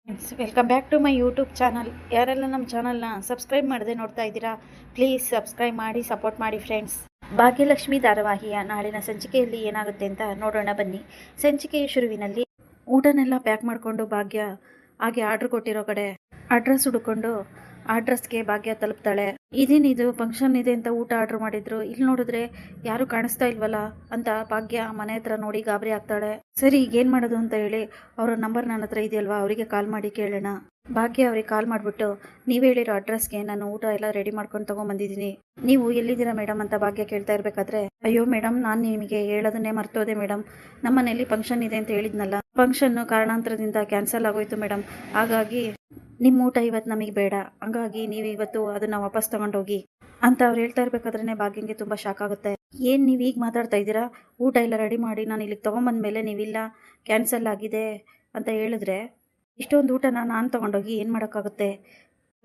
Friends, welcome back to my YouTube channel. ಯಾರೆಲ್ಲ ನಮ್ಮ ಚಾನಲ್ನ ಸಬ್ಸ್ಕ್ರೈಬ್ ಮಾಡದೆ ನೋಡ್ತಾ ಇದ್ದೀರಾ, ಪ್ಲೀಸ್ ಸಬ್ಸ್ಕ್ರೈಬ್ ಮಾಡಿ ಸಪೋರ್ಟ್ ಮಾಡಿ ಫ್ರೆಂಡ್ಸ್. ಭಾಗ್ಯಲಕ್ಷ್ಮಿ ಧಾರಾವಾಹಿಯ ನಾಳಿನ ಸಂಚಿಕೆಯಲ್ಲಿ ಏನಾಗುತ್ತೆ ಅಂತ ನೋಡೋಣ ಬನ್ನಿ. ಸಂಚಿಕೆಯ ಶುರುವಿನಲ್ಲಿ ಊಟನೆಲ್ಲ ಪ್ಯಾಕ್ ಮಾಡಿಕೊಂಡು ಭಾಗ್ಯ ಹಾಗೆ ಆರ್ಡ್ರ್ ಕೊಟ್ಟಿರೋ ಕಡೆ ಅಡ್ರೆಸ್ ಹುಡುಕೊಂಡು ಅಡ್ರೆಸ್ಗೆ ಭಾಗ್ಯ ತಲುಪ್ತಾಳೆ. ಇದೇನಿದು ಫಂಕ್ಷನ್ ಇದೆ ಅಂತ ಊಟ ಆರ್ಡ್ರ್ ಮಾಡಿದ್ರು, ಇಲ್ಲಿ ನೋಡಿದ್ರೆ ಯಾರು ಕಾಣಿಸ್ತಾ ಇಲ್ವಲ್ಲ ಅಂತ ಭಾಗ್ಯ ಮನೆ ಹತ್ರ ನೋಡಿ ಗಾಬರಿ ಆಗ್ತಾಳೆ. ಸರಿ, ಈಗೇನು ಮಾಡೋದು ಅಂತ ಹೇಳಿ ಅವರ ನಂಬರ್ ನನ್ನ ಹತ್ರ ಇದೆಯಲ್ವಾ, ಅವರಿಗೆ ಕಾಲ್ ಮಾಡಿ ಕೇಳೋಣ. ಭಾಗ್ಯ ಅವ್ರಿಗೆ ಕಾಲ್ ಮಾಡಿಬಿಟ್ಟು, ನೀವು ಹೇಳಿರೋ ಅಡ್ರೆಸ್ಗೆ ನಾನು ಊಟ ಎಲ್ಲ ರೆಡಿ ಮಾಡ್ಕೊಂಡು ತೊಗೊಂಬಂದಿದ್ದೀನಿ, ನೀವು ಎಲ್ಲಿದ್ದೀರಾ ಮೇಡಮ್ ಅಂತ ಭಾಗ್ಯ ಕೇಳ್ತಾ ಇರಬೇಕಾದ್ರೆ, ಅಯ್ಯೋ ಮೇಡಮ್, ನಾನು ನಿಮಗೆ ಹೇಳೋದನ್ನೇ ಮರ್ತೋದೆ ಮೇಡಮ್, ನಮ್ಮ ಮನೇಲಿ ಫಂಕ್ಷನ್ ಇದೆ ಅಂತ ಹೇಳಿದ್ನಲ್ಲ, ಫಂಕ್ಷನ್ನು ಕಾರಣಾಂತರದಿಂದ ಕ್ಯಾನ್ಸಲ್ ಆಗೋಯ್ತು ಮೇಡಮ್, ಹಾಗಾಗಿ ನಿಮ್ಮ ಊಟ ಇವತ್ತು ನಮಗೆ ಬೇಡ, ಹಂಗಾಗಿ ನೀವು ಇವತ್ತು ಅದನ್ನು ವಾಪಸ್ ತೊಗೊಂಡೋಗಿ ಅಂತ ಅವ್ರು ಹೇಳ್ತಾ ಇರಬೇಕಾದ್ರೆ ಭಾಗ್ಯಂಗೆ ತುಂಬ ಶಾಕ್ ಆಗುತ್ತೆ. ಏನು ನೀವು ಈಗ ಮಾತಾಡ್ತಾ ಇದ್ದೀರಾ, ಊಟ ಎಲ್ಲ ರೆಡಿ ಮಾಡಿ ನಾನು ಇಲ್ಲಿಗೆ ತೊಗೊಂಬಂದ್ಮೇಲೆ ನೀವಿಲ್ಲ ಕ್ಯಾನ್ಸಲ್ ಆಗಿದೆ ಅಂತ ಹೇಳಿದ್ರೆ ಇಷ್ಟೊಂದು ಊಟನ ನಾನು ತೊಗೊಂಡೋಗಿ ಏನು ಮಾಡೋಕ್ಕಾಗುತ್ತೆ?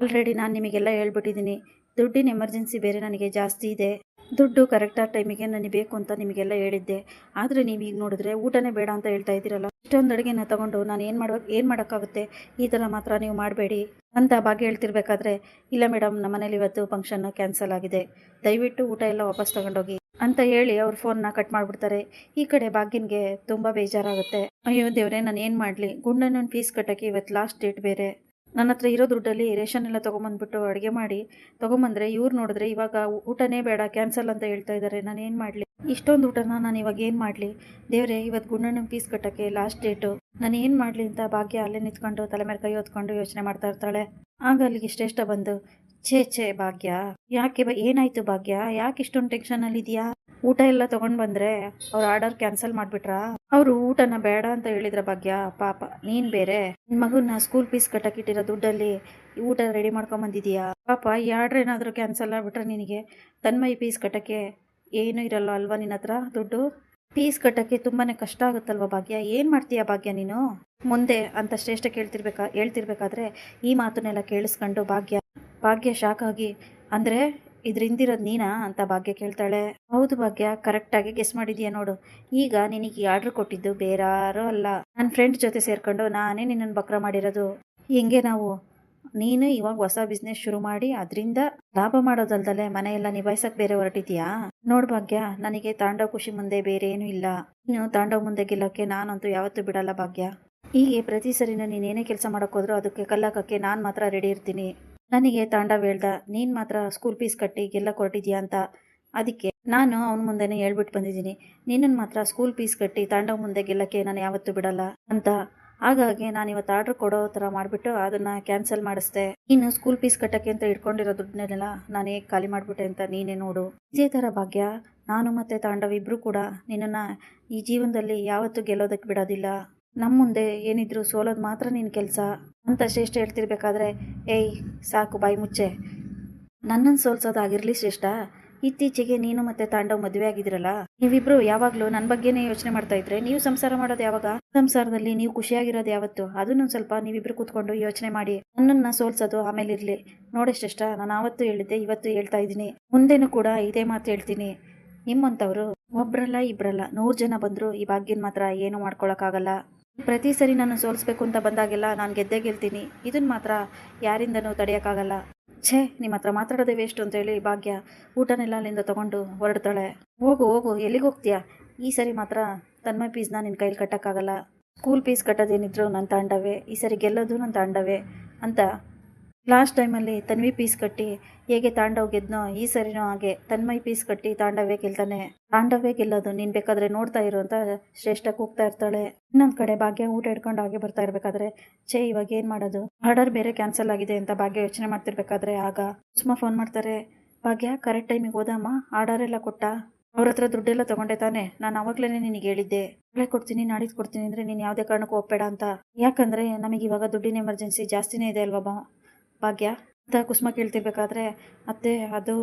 ಆಲ್ರೆಡಿ ನಾನು ನಿಮಗೆಲ್ಲ ಹೇಳ್ಬಿಟ್ಟಿದ್ದೀನಿ, ದುಡ್ಡಿನ ಎಮರ್ಜೆನ್ಸಿ ಬೇರೆ ನನಗೆ ಜಾಸ್ತಿ ಇದೆ, ದುಡ್ಡು ಕರೆಕ್ಟಾದ ಟೈಮಿಗೆ ನನಗೆ ಬೇಕು ಅಂತ ನಿಮಗೆಲ್ಲ ಹೇಳಿದ್ದೆ, ಆದರೆ ನೀವು ಈಗ ನೋಡಿದ್ರೆ ಊಟನೇ ಬೇಡ ಅಂತ ಹೇಳ್ತಾ ಇದ್ದೀರಲ್ಲ, ಇಷ್ಟೊಂದು ಅಡುಗೆನ ತೊಗೊಂಡು ನಾನು ಏನು ಮಾಡೋಕ್ಕಾಗುತ್ತೆ? ಈ ಥರ ಮಾತ್ರ ನೀವು ಮಾಡಬೇಡಿ ಅಂತ ಭಾಗ್ಯ ಹೇಳ್ತಿರ್ಬೇಕಾದ್ರೆ, ಇಲ್ಲ ಮೇಡಮ್, ನಮ್ಮ ಮನೇಲಿ ಇವತ್ತು ಫಂಕ್ಷನ್ ಕ್ಯಾನ್ಸಲ್ ಆಗಿದೆ, ದಯವಿಟ್ಟು ಊಟ ಎಲ್ಲ ವಾಪಸ್ ತೊಗೊಂಡೋಗಿ ಅಂತ ಹೇಳಿ ಅವ್ರ ಫೋನ್ನ ಕಟ್ ಮಾಡಿಬಿಡ್ತಾರೆ. ಈ ಕಡೆ ಭಾಗ್ಯನ್ಗೆ ತುಂಬ ಬೇಜಾರಾಗುತ್ತೆ. ಅಯ್ಯೋ ದೇವ್ರೆ, ನಾನು ಏನು ಮಾಡಲಿ, ಗುಂಡನ ಫೀಸ್ ಕಟ್ಟೋಕ್ಕೆ ಇವತ್ತು ಲಾಸ್ಟ್ ಡೇಟ್ ಬೇರೆ, ನನ್ನ ಹತ್ರ ಇರೋ ದುಡ್ಡಲ್ಲಿ ರೇಷನ್ ಎಲ್ಲ ತೊಗೊಂಬಂದ್ಬಿಟ್ಟು ಅಡುಗೆ ಮಾಡಿ ತೊಗೊಂಬಂದ್ರೆ ಇವ್ರು ನೋಡಿದ್ರೆ ಇವಾಗ ಊಟನೇ ಬೇಡ ಕ್ಯಾನ್ಸಲ್ ಅಂತ ಹೇಳ್ತಾ ಇದ್ದಾರೆ, ನಾನು ಏನು ಮಾಡಲಿ? ಇಷ್ಟೊಂದು ಊಟನ ನಾನು ಇವಾಗ ಏನು ಮಾಡಲಿ ದೇವ್ರೆ, ಇವತ್ತು ಗುಂಡಣ್ಣನ ಫೀಸ್ ಕಟ್ಟೋಕ್ಕೆ ಲಾಸ್ಟ್ ಡೇಟು, ನಾನು ಏನು ಮಾಡಲಿ ಅಂತ ಭಾಗ್ಯ ಅಲ್ಲೇ ನಿಂತ್ಕೊಂಡು ತಲೆ ಮೇಲೆ ಕೈ ಹೊತ್ಕೊಂಡು ಯೋಚನೆ ಮಾಡ್ತಾ ಇರ್ತಾಳೆ. ಆಗ ಅಲ್ಲಿಗೆ ಶ್ರೇಷ್ಠ ಬಂದು, ಛೇ ಭಾಗ್ಯ, ಯಾಕೆ ಏನಾಯ್ತು ಭಾಗ್ಯ, ಯಾಕೆ ಇಷ್ಟೊಂದು ಟೆನ್ಷನಲ್ಲಿ ಇದೆಯಾ? ಊಟ ಎಲ್ಲ ತೊಗೊಂಡು ಬಂದರೆ ಅವ್ರ ಆರ್ಡರ್ ಕ್ಯಾನ್ಸಲ್ ಮಾಡಿಬಿಟ್ರಾ? ಅವರು ಊಟನ ಬೇಡ ಅಂತ ಹೇಳಿದ್ರ ಭಾಗ್ಯ? ಪಾಪ ನೀನು ಬೇರೆ ನಿನ್ನ ಮಗನ ಸ್ಕೂಲ್ ಫೀಸ್ ಕಟ್ಟಕ್ಕಿಟ್ಟಿರೋ ದುಡ್ಡಲ್ಲಿ ಊಟ ರೆಡಿ ಮಾಡ್ಕೊಂಬಂದಿದೀಯಾ? ಪಾಪ ಈ ಆರ್ಡ್ರ್ ಏನಾದರೂ ಕ್ಯಾನ್ಸಲ್ ಆಗಿಬಿಟ್ರೆ ನಿನಗೆ ತನ್ಮಯಿ ಫೀಸ್ ಕಟ್ಟೋಕ್ಕೆ ಏನೂ ಇರಲ್ಲ ಅಲ್ವಾ ನಿನ್ನ ಹತ್ರ ದುಡ್ಡು? ಫೀಸ್ ಕಟ್ಟೋಕ್ಕೆ ತುಂಬಾ ಕಷ್ಟ ಆಗುತ್ತಲ್ವ ಭಾಗ್ಯ, ಏನು ಮಾಡ್ತೀಯಾ ಭಾಗ್ಯ ನೀನು ಮುಂದೆ ಅಂತ ಶ್ರೇಷ್ಠ ಹೇಳ್ತಿರ್ಬೇಕಾದ್ರೆ ಈ ಮಾತನ್ನೆಲ್ಲ ಕೇಳಿಸ್ಕೊಂಡು ಭಾಗ್ಯ ಶಾಕ್ ಆಗಿ, ಅಂದರೆ ಇದ್ರಿಂದಿರೋದು ನೀನಾ ಅಂತ ಭಾಗ್ಯ ಕೇಳ್ತಾಳೆ. ಹೌದು ಭಾಗ್ಯ, ಕರೆಕ್ಟಾಗಿ ಗೆಸ್ ಮಾಡಿದೀಯ ನೋಡು, ಈಗ ನಿನಗೆ ಈ ಆರ್ಡ್ರ್ ಕೊಟ್ಟಿದ್ದು ಬೇರಾರೋ ಅಲ್ಲ, ನನ್ನ ಫ್ರೆಂಡ್ ಜೊತೆ ಸೇರ್ಕೊಂಡು ನಾನೇ ನಿನ್ನನ್ನು ಬಕ್ರ ಮಾಡಿರೋದು. ಹಿಂಗೆ ನೀನು ಇವಾಗ ಹೊಸ ಬಿಸ್ನೆಸ್ ಶುರು ಮಾಡಿ ಅದರಿಂದ ಲಾಭ ಮಾಡೋದಲ್ದಲೆ ಮನೆಯೆಲ್ಲ ನಿಭಾಯಿಸಕ್ಕೆ ಬೇರೆ ಹೊರಟಿದ್ಯಾ? ನೋಡ್ ಭಾಗ್ಯ, ನನಗೆ ತಾಂಡವ್ ಖುಷಿ ಮುಂದೆ ಬೇರೆ ಏನೂ ಇಲ್ಲ, ನೀನು ತಾಂಡವ್ ಮುಂದೆ ಗೆಲ್ಲೋಕ್ಕೆ ನಾನಂತೂ ಯಾವತ್ತೂ ಬಿಡಲ್ಲ ಭಾಗ್ಯ. ಹೀಗೆ ಪ್ರತಿ ಸರಿನೂ ನೀನೇನೇ ಕೆಲಸ ಮಾಡೋಕ್ಕೋದ್ರೂ ಅದಕ್ಕೆ ಕಲ್ಲಾಕಕ್ಕೆ ನಾನು ಮಾತ್ರ ರೆಡಿ ಇರ್ತೀನಿ. ನನಗೆ ತಾಂಡವ್ ಹೇಳ್ದ, ನೀನು ಮಾತ್ರ ಸ್ಕೂಲ್ ಫೀಸ್ ಕಟ್ಟಿ ಗೆಲ್ಲಕ್ಕೆ ಹೊರಟಿದ್ಯಾ ಅಂತ, ಅದಕ್ಕೆ ನಾನು ಅವನ ಮುಂದೆನೇ ಹೇಳ್ಬಿಟ್ಟು ಬಂದಿದ್ದೀನಿ, ನಿನ್ನನ್ನು ಮಾತ್ರ ಸ್ಕೂಲ್ ಫೀಸ್ ಕಟ್ಟಿ ತಾಂಡವ್ ಮುಂದೆ ಗೆಲ್ಲಕ್ಕೆ ನಾನು ಯಾವತ್ತೂ ಬಿಡಲ್ಲ ಅಂತ. ಹಾಗಾಗಿ ನಾನು ಇವತ್ತು ಆರ್ಡ್ರ್ ಕೊಡೋ ಥರ ಮಾಡಿಬಿಟ್ಟು ಅದನ್ನು ಕ್ಯಾನ್ಸಲ್ ಮಾಡಿಸ್ದೆ. ನೀನು ಸ್ಕೂಲ್ ಫೀಸ್ ಕಟ್ಟೋಕ್ಕೆ ಅಂತ ಇಟ್ಕೊಂಡಿರೋ ದುಡ್ಡನ್ನೆಲ್ಲ ನಾನು ಹೇಗೆ ಖಾಲಿ ಮಾಡಿಬಿಟ್ಟೆ ಅಂತ ನೀನೇ ನೋಡು. ಇದೇ ಥರ ಭಾಗ್ಯ, ನಾನು ಮತ್ತು ತಾಂಡವ್ ಇಬ್ಬರು ಕೂಡ ನಿನ್ನನ್ನು ಈ ಜೀವನದಲ್ಲಿ ಯಾವತ್ತೂ ಗೆಲ್ಲೋದಕ್ಕೆ ಬಿಡೋದಿಲ್ಲ, ನಮ್ಮ ಮುಂದೆ ಏನಿದ್ರು ಸೋಲೋದು ಮಾತ್ರ ನಿನ್ನ ಕೆಲಸ ಅಂತ ಶ್ರೇಷ್ಠ ಹೇಳ್ತಿರ್ಬೇಕಾದ್ರೆ, ಏಯ್ ಸಾಕು ಬಾಯಿ ಮುಚ್ಚೆ, ನನ್ನನ್ನು ಸೋಲ್ಸೋದಾಗಿರಲಿ ಶ್ರೇಷ್ಠ, ಇತ್ತೀಚೆಗೆ ನೀನು ಮತ್ತೆ ತಾಂಡವ್ ಮದುವೆ ಆಗಿದ್ರಲ್ಲ, ನೀವಿಬ್ರು ಯಾವಾಗಲೂ ನನ್ನ ಬಗ್ಗೆನೇ ಯೋಚನೆ ಮಾಡ್ತಾ ಇದ್ರೆ ನೀವು ಸಂಸಾರ ಮಾಡೋದು ಯಾವಾಗ? ಸಂಸಾರದಲ್ಲಿ ನೀವು ಖುಷಿಯಾಗಿರೋದು ಯಾವತ್ತು? ಅದನ್ನು ಸ್ವಲ್ಪ ನೀವಿಬ್ರು ಕೂತ್ಕೊಂಡು ಯೋಚನೆ ಮಾಡಿ. ನನ್ನನ್ನು ಸೋಲ್ಸೋದು ಆಮೇಲೆ ಇರಲಿ ನೋಡಿ ಶ್ರೇಷ್ಠ, ನಾನು ಆವತ್ತು ಹೇಳಿದ್ದೆ, ಇವತ್ತು ಹೇಳ್ತಾ ಇದ್ದೀನಿ, ಮುಂದೆನೂ ಕೂಡ ಇದೇ ಮಾತು ಹೇಳ್ತೀನಿ, ನಿಮ್ಮಂಥವ್ರು ಒಬ್ರಲ್ಲ ಇಬ್ರಲ್ಲ 100 ಜನ ಬಂದರೂ ಈ ಭಾಗ್ಯನ ಮಾತ್ರ ಏನು ಮಾಡ್ಕೊಳಕ್ಕಾಗಲ್ಲ. ಪ್ರತಿ ಸರಿ ನಾನು ಸೋಲಿಸ್ಬೇಕು ಅಂತ ಬಂದಾಗೆಲ್ಲ ನಾನು ಗೆದ್ದೇ ಗೆಲ್ತೀನಿ, ಇದನ್ನು ಮಾತ್ರ ಯಾರಿಂದನೂ ತಡೆಯೋಕ್ಕಾಗಲ್ಲ. ಛೇ, ನಿಮ್ಮ ಹತ್ರ ಮಾತಾಡೋದೇ ವೇಸ್ಟ್ ಅಂತೇಳಿ ಭಾಗ್ಯ ಊಟನೆಲ್ಲ ಅಲ್ಲಿಂದ ತೊಗೊಂಡು ಹೊರಡ್ತಾಳೆ. ಹೋಗು ಎಲ್ಲಿಗೆ ಹೋಗ್ತೀಯಾ? ಈ ಸರಿ ಮಾತ್ರ ತನ್ಮಯ್ ಫೀಸ್ನ ನಿನ್ನ ಕೈಲಿ ಕಟ್ಟೋಕ್ಕಾಗಲ್ಲ, ಸ್ಕೂಲ್ ಫೀಸ್ ಕಟ್ಟೋದೇನಿದ್ರು ನನ್ನ ತಾಂಡವೇ, ಈ ಸರಿ ಗೆಲ್ಲೋದು ನನ್ನ ತಾಂಡವೇ ಅಂತ. ಲಾಸ್ಟ್ ಟೈಮಲ್ಲಿ ತನ್ವಿ ಫೀಸ್ ಕಟ್ಟಿ ಹೇಗೆ ತಾಂಡವ್ ಗೆದ್ನೋ, ಈ ಸರಿನೂ ಹಾಗೆ ತನ್ಮಯ್ ಫೀಸ್ ಕಟ್ಟಿ ತಾಂಡವೇ ಗೆಲ್ತಾನೆ, ತಾಂಡವೇ ಗೆಲ್ಲೋದು, ನೀನು ಬೇಕಾದರೆ ನೋಡ್ತಾ ಇರು ಅಂತ ಶ್ರೇಷ್ಠ ಕೂಗ್ತಾ ಇರ್ತಾಳೆ. ಇನ್ನೊಂದು ಕಡೆ ಭಾಗ್ಯ ಊಟ ಹಿಡ್ಕೊಂಡು ಹಾಗೆ ಬರ್ತಾ ಇರಬೇಕಾದ್ರೆ, ಇವಾಗ ಏನು ಮಾಡೋದು, ಆರ್ಡರ್ ಬೇರೆ ಕ್ಯಾನ್ಸಲ್ ಆಗಿದೆ ಅಂತ ಭಾಗ್ಯ ಯೋಚನೆ ಮಾಡ್ತಿರ್ಬೇಕಾದ್ರೆ ಆಗ ಸುಷ್ಮಾ ಫೋನ್ ಮಾಡ್ತಾರೆ. ಭಾಗ್ಯ, ಕರೆಕ್ಟ್ ಟೈಮಿಗೆ ಹೋದಮ್ಮ, ಆರ್ಡರ್ ಎಲ್ಲ ಕೊಟ್ಟ, ಅವ್ರ ಹತ್ರ ದುಡ್ಡೆಲ್ಲ ತೊಗೊಂಡೆ ತಾನೆ, ನಾನು ಅವಾಗಲೇ ನಿನಗೆ ಹೇಳಿದ್ದೆ, ನಾಳೆ ಕೊಡ್ತೀನಿ ನಾಡಿದ್ದು ಕೊಡ್ತೀನಿ ಅಂದರೆ ನೀನು ಯಾವುದೇ ಕಾರಣಕ್ಕೂ ಒಪ್ಪಬೇಡ ಅಂತ, ಯಾಕಂದರೆ ನಮಗೆ ಇವಾಗ ದುಡ್ಡಿನ ಎಮರ್ಜೆನ್ಸಿ ಜಾಸ್ತಿನೇ ಇದೆ ಅಲ್ವಾ ಭಾಗ್ಯ ಅಂತ ಕುಸುಮ ಕೇಳ್ತಿರ್ಬೇಕಾದ್ರೆ, ಅತ್ತೆ ಅದು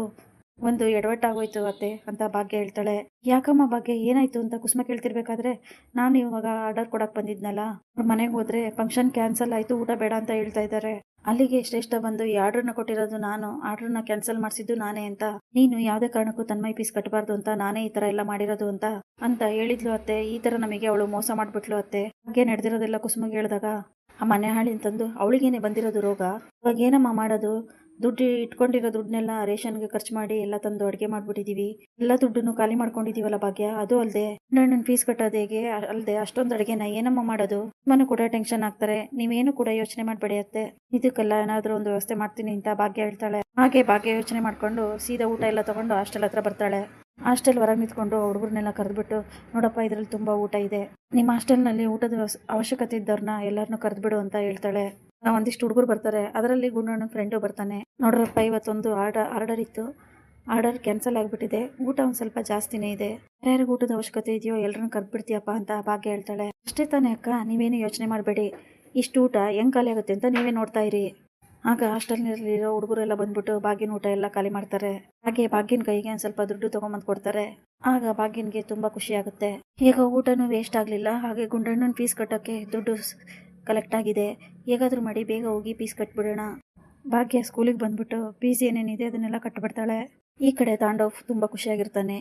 ಒಂದು ಎಡವಟ್ಟಾಗೋಯ್ತು ಅತ್ತೆ ಅಂತ ಭಾಗ್ಯ ಹೇಳ್ತಾಳೆ. ಯಾಕಮ್ಮ ಭಾಗ್ಯ, ಏನಾಯ್ತು ಅಂತ ಕುಸುಮ ಕೇಳ್ತಿರ್ಬೇಕಾದ್ರೆ, ನಾನು ಇವಾಗ ಆರ್ಡರ್ ಕೊಡಕ್ಕೆ ಬಂದಿದ್ನಲ್ಲ, ಅವ್ರ ಮನೆಗೆ ಹೋದ್ರೆ ಫಂಕ್ಷನ್ ಕ್ಯಾನ್ಸಲ್ ಆಯಿತು, ಊಟ ಬೇಡ ಅಂತ ಹೇಳ್ತಾ ಇದ್ದಾರೆ, ಅಲ್ಲಿಗೆ ಶ್ರೇಷ್ಠ ಬಂದು ಈ ಆರ್ಡ್ರನ್ನ ಕೊಟ್ಟಿರೋದು ನಾನು, ಆರ್ಡ್ರನ್ನ ಕ್ಯಾನ್ಸಲ್ ಮಾಡಿಸಿದ್ದು ನಾನೇ ಅಂತ, ನೀನು ಯಾವುದೇ ಕಾರಣಕ್ಕೂ ತನ್ಮಯ್ ಫೀಸ್ ಕಟ್ಟಬಾರ್ದು ಅಂತ ನಾನೇ ಈ ಥರ ಎಲ್ಲ ಮಾಡಿರೋದು ಅಂತ ಹೇಳಿದ್ಲು ಅತ್ತೆ. ಈ ಥರ ನಮಗೆ ಅವಳು ಮೋಸ ಮಾಡಿಬಿಟ್ಲು ಅತ್ತೆ. ಹಾಗೆ ನಡೆದಿರೋದೆಲ್ಲ ಕುಸುಮಗೆ ಹೇಳಿದಾಗ ಆ ಮನೆ ಹಾಳಿನ ತಂದು ಅವಳಿಗೇನೆ ಬಂದಿರೋದು ರೋಗ. ಇವಾಗ ಏನಮ್ಮ ಮಾಡೋದು? ದುಡ್ಡು ಇಟ್ಕೊಂಡಿರೋ ದುಡ್ಡನ್ನೆಲ್ಲ ರೇಷನ್ಗೆ ಖರ್ಚು ಮಾಡಿ ಎಲ್ಲ ತಂದು ಅಡುಗೆ ಮಾಡ್ಬಿಟ್ಟಿದೀವಿ. ಎಲ್ಲ ದುಡ್ಡನ್ನು ಖಾಲಿ ಮಾಡ್ಕೊಂಡಿದೀವಲ್ಲ ಭಾಗ್ಯ. ಅದು ಅಲ್ಲದೆ ನನ್ನ ಫೀಸ್ ಕಟ್ಟೋದು ಹೇಗೆ ಅಲ್ಲದೆ ಅಷ್ಟೊಂದು ಅಡುಗೆನ ಏನಮ್ಮ ಮಾಡೋದು? ಮನೆ ಕೂಡ ಟೆನ್ಷನ್ ಆಗ್ತಾರೆ. ನೀವೇನು ಕೂಡ ಯೋಚನೆ ಮಾಡಬೇಡಿ ಅತ್ತೆ, ಇದಕ್ಕೆಲ್ಲ ಏನಾದರೂ ಒಂದು ವ್ಯವಸ್ಥೆ ಮಾಡ್ತೀನಿ ಅಂತ ಭಾಗ್ಯ ಹೇಳ್ತಾಳೆ. ಹಾಗೆ ಭಾಗ್ಯ ಯೋಚನೆ ಮಾಡ್ಕೊಂಡು ಸೀದಾ ಊಟ ಎಲ್ಲ ತಗೊಂಡು ಹಾಸ್ಟೆಲ್ ಹತ್ರ ಬರ್ತಾಳೆ. ಹಾಸ್ಟೆಲ್ ಹೊರಗೆ ನಿಂತ್ಕೊಂಡು ಹುಡುಗರನ್ನೆಲ್ಲ ಕರೆದ್ಬಿಟ್ಟು, ನೋಡಪ್ಪ ಇದ್ರಲ್ಲಿ ತುಂಬ ಊಟ ಇದೆ, ನಿಮ್ಮ ಹಾಸ್ಟೆಲ್ನಲ್ಲಿ ಊಟದ ಅವಶ್ಯಕತೆ ಇದ್ದವ್ರನ್ನ ಎಲ್ಲರನ್ನೂ ಕರೆದ್ಬಿಡು ಅಂತ ಹೇಳ್ತಾಳೆ. ಒಂದಿಷ್ಟು ಹುಡುಗರು ಬರ್ತಾರೆ. ಅದರಲ್ಲಿ ಗುಂಡಣ್ಣ ಫ್ರೆಂಡು ಬರ್ತಾನೆ. ನೋಡ್ರಪ್ಪ ಇವತ್ತೊಂದು ಆರ್ಡರ್ ಇತ್ತು, ಆರ್ಡರ್ ಕ್ಯಾನ್ಸಲ್ ಆಗಿಬಿಟ್ಟಿದೆ, ಊಟ ಒಂದು ಸ್ವಲ್ಪ ಜಾಸ್ತಿನೇ ಇದೆ, ಯಾರ್ಯಾರಿಗೆ ಊಟದ ಅವಶ್ಯಕತೆ ಇದೆಯೋ ಎಲ್ಲರನ್ನ ಕರೆದ್ಬಿಡ್ತೀಯಪ್ಪ ಅಂತ ಭಾಗ್ಯ ಹೇಳ್ತಾಳೆ. ಅಷ್ಟೇ ತಾನೇ ಅಕ್ಕ, ನೀವೇನು ಯೋಚನೆ ಮಾಡಬೇಡಿ, ಇಷ್ಟು ಊಟ ಹೆಂಗೆ ಖಾಲಿ ಆಗುತ್ತೆ ಅಂತ ನೀವೇ ನೋಡ್ತಾ ಇರಿ. ಆಗ ಹಾಸ್ಟೆಲ್ನಲ್ಲಿರೋ ಹುಡುಗರೆಲ್ಲ ಬಂದ್ಬಿಟ್ಟು ಭಾಗ್ಯನ ಊಟ ಎಲ್ಲ ಖಾಲಿ ಮಾಡ್ತಾರೆ. ಹಾಗೆ ಭಾಗ್ಯನ ಕೈಗೆ ಒಂದು ಸ್ವಲ್ಪ ದುಡ್ಡು ತೊಗೊಂಬಂದು ಕೊಡ್ತಾರೆ. ಆಗ ಭಾಗ್ಯನಿಗೆ ತುಂಬ ಖುಷಿ ಆಗುತ್ತೆ. ಈಗ ಊಟನೂ ವೇಸ್ಟ್ ಆಗಲಿಲ್ಲ, ಹಾಗೆ ಗುಂಡಣ್ಣನ ಫೀಸ್ ಕಟ್ಟೋಕ್ಕೆ ದುಡ್ಡು ಕಲೆಕ್ಟ್ ಆಗಿದೆ, ಹೇಗಾದರೂ ಮಾಡಿ ಬೇಗ ಹೋಗಿ ಫೀಸ್ ಕಟ್ಬಿಡೋಣ. ಭಾಗ್ಯ ಸ್ಕೂಲಿಗೆ ಬಂದ್ಬಿಟ್ಟು ಫೀಸ್ ಏನೇನಿದೆ ಅದನ್ನೆಲ್ಲ ಕಟ್ಟಿಬಿಡ್ತಾಳೆ. ಈ ಕಡೆ ತಾಂಡವ್ ತುಂಬ ಖುಷಿಯಾಗಿರ್ತಾನೆ.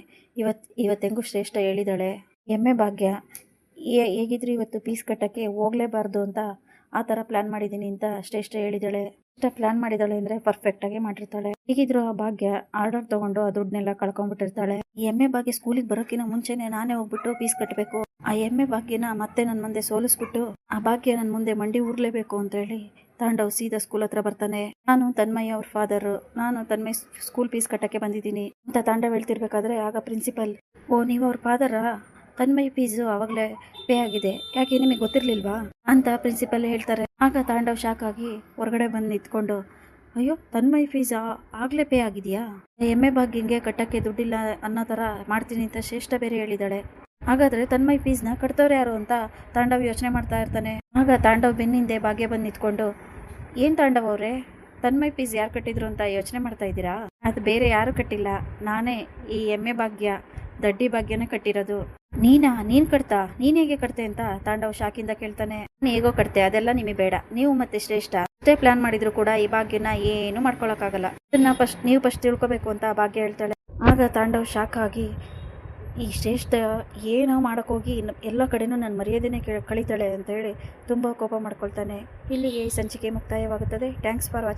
ಇವತ್ತೆಂಗೂ ಶ್ರೇಷ್ಠ ಹೇಳಿದಾಳೆ, ಎಮ್ಮೆ ಭಾಗ್ಯ ಹೇಗಿದ್ರು ಇವತ್ತು ಫೀಸ್ ಕಟ್ಟೋಕ್ಕೆ ಹೋಗಲೇಬಾರ್ದು ಅಂತ ಆ ಥರ ಪ್ಲ್ಯಾನ್ ಮಾಡಿದ್ದೀನಿ ಅಂತ ಶ್ರೇಷ್ಠ ಹೇಳಿದಾಳೆ. ಇಷ್ಟ ಪ್ಲ್ಯಾನ್ ಮಾಡಿದಾಳೆ ಅಂದರೆ ಪರ್ಫೆಕ್ಟಾಗಿ ಮಾಡಿರ್ತಾಳೆ. ಹೇಗಿದ್ರು ಆ ಭಾಗ್ಯ ಆರ್ಡರ್ ತೊಗೊಂಡು ಆ ದುಡ್ಡನ್ನೆಲ್ಲ ಕಳ್ಕೊಂಡ್ಬಿಟ್ಟಿರ್ತಾಳೆ. ಈ ಎಮ್ಮೆ ಭಾಗ್ಯ ಸ್ಕೂಲಿಗೆ ಬರೋಕ್ಕಿಂತ ಮುಂಚೆನೆ ನಾನೇ ಹೋಗ್ಬಿಟ್ಟು ಫೀಸ್ ಕಟ್ಟಬೇಕು. ಆ ಎಮ್ಮೆ ಭಾಗ್ಯನ ಮತ್ತೆ ನನ್ನ ಮುಂದೆ ಸೋಲಿಸ್ಬಿಟ್ಟು ಆ ಭಾಗ್ಯ ನನ್ನ ಮುಂದೆ ಮಂಡಿ ಊರ್ಲೇಬೇಕು ಅಂತ ಹೇಳಿ ತಾಂಡವ್ ಸೀದಾ ಸ್ಕೂಲ್ ಹತ್ರ ಬರ್ತಾನೆ. ನಾನು ತನ್ಮಯ್ಯ ಅವ್ರ ಫಾದರು, ನಾನು ತನ್ಮಯ್ ಸ್ಕೂಲ್ ಫೀಸ್ ಕಟ್ಟಕ್ಕೆ ಬಂದಿದ್ದೀನಿ ಅಂತ ತಾಂಡವ್ ಹೇಳ್ತಿರ್ಬೇಕಾದ್ರೆ ಆಗ ಪ್ರಿನ್ಸಿಪಲ್, ಓ ನೀವು ಅವ್ರ ಫಾದರಾ? ತನ್ಮಯ್ ಫೀಸು ಆವಾಗಲೇ ಪೇ ಆಗಿದೆ, ಯಾಕೆ ನಿಮಗೆ ಗೊತ್ತಿರಲಿಲ್ವಾ ಅಂತ ಪ್ರಿನ್ಸಿಪಲ್ ಹೇಳ್ತಾರೆ. ಆಗ ತಾಂಡವ್ ಶಾಕ್ ಆಗಿ ಹೊರಗಡೆ ಬಂದು ನಿಂತ್ಕೊಂಡು, ಅಯ್ಯೋ ತನ್ಮಯ್ ಫೀಸ್ ಆಗಲೇ ಪೇ ಆಗಿದೆಯಾ? ಎಮ್ಮೆ ಭಾಗ್ಯಂಗೆ ಕಟ್ಟಕ್ಕೆ ದುಡ್ಡಿಲ್ಲ ಅನ್ನೋ ಥರ ಮಾಡ್ತೀನಿ ಅಂತ ಶ್ರೇಷ್ಠ ಬೇರೆ ಹೇಳಿದಾಳೆ. ಹಾಗಾದರೆ ತನ್ಮಯ್ ಫೀಸ್ನ ಕಟ್ತವ್ರು ಯಾರು ಅಂತ ತಾಂಡವ್ ಯೋಚನೆ ಮಾಡ್ತಾ ಇರ್ತಾನೆ. ಆಗ ತಾಂಡವ್ ಬೆನ್ನಿಂದೆ ಭಾಗ್ಯ ಬಂದು ನಿಂತ್ಕೊಂಡು, ಏನು ತಾಂಡವ್ ಅವರೇ, ತನ್ಮಯ್ ಫೀಸ್ ಯಾರು ಕಟ್ಟಿದ್ರು ಅಂತ ಯೋಚನೆ ಮಾಡ್ತಾ ಇದ್ದೀರಾ? ಅದು ಬೇರೆ ಯಾರು ಕಟ್ಟಿಲ್ಲ, ನಾನೇ ಈ ಎಮ್ಮೆ ಭಾಗ್ಯ ದಡ್ಡಿ ಭಾಗ್ಯನೇ ಕಟ್ಟಿರೋದು. ನೀನು ಕಟ್ತಾ? ನೀನು ಹೇಗೆ ಕಟ್ತೆ ಅಂತ ತಾಂಡವ್ ಶಾಕಿಂದ ಕೇಳ್ತಾನೆ. ನಾನು ಹೇಗೋ ಕಟ್ತೆ, ಅದೆಲ್ಲ ನಿಮಗೆ ಬೇಡ. ನೀವು ಮತ್ತೆ ಶ್ರೇಷ್ಠ ಅಷ್ಟೇ ಪ್ಲಾನ್ ಮಾಡಿದ್ರು ಕೂಡ ಈ ಭಾಗ್ಯನ ಏನು ಮಾಡ್ಕೊಳಕ್ಕಾಗಲ್ಲ, ಅದನ್ನ ನೀವು ಫಸ್ಟ್ ತಿಳ್ಕೊಬೇಕು ಅಂತ ಭಾಗ್ಯ ಹೇಳ್ತಾಳೆ. ಆಗ ತಾಂಡವ್ ಶಾಕ್ ಆಗಿ, ಈ ಶ್ರೇಷ್ಠ ಏನೋ ಮಾಡೋಕ್ಕೋಗಿ ಎಲ್ಲ ಕಡೆನೂ ನನ್ನ ಮರ್ಯಾದೆನೇ ಕಳೀತಾಳೆ ಅಂತ ಹೇಳಿ ತುಂಬ ಕೋಪ ಮಾಡ್ಕೊಳ್ತಾನೆ. ಇಲ್ಲಿಗೆ ಈ ಸಂಚಿಕೆ ಮುಕ್ತಾಯವಾಗುತ್ತದೆ. Thanks for watching.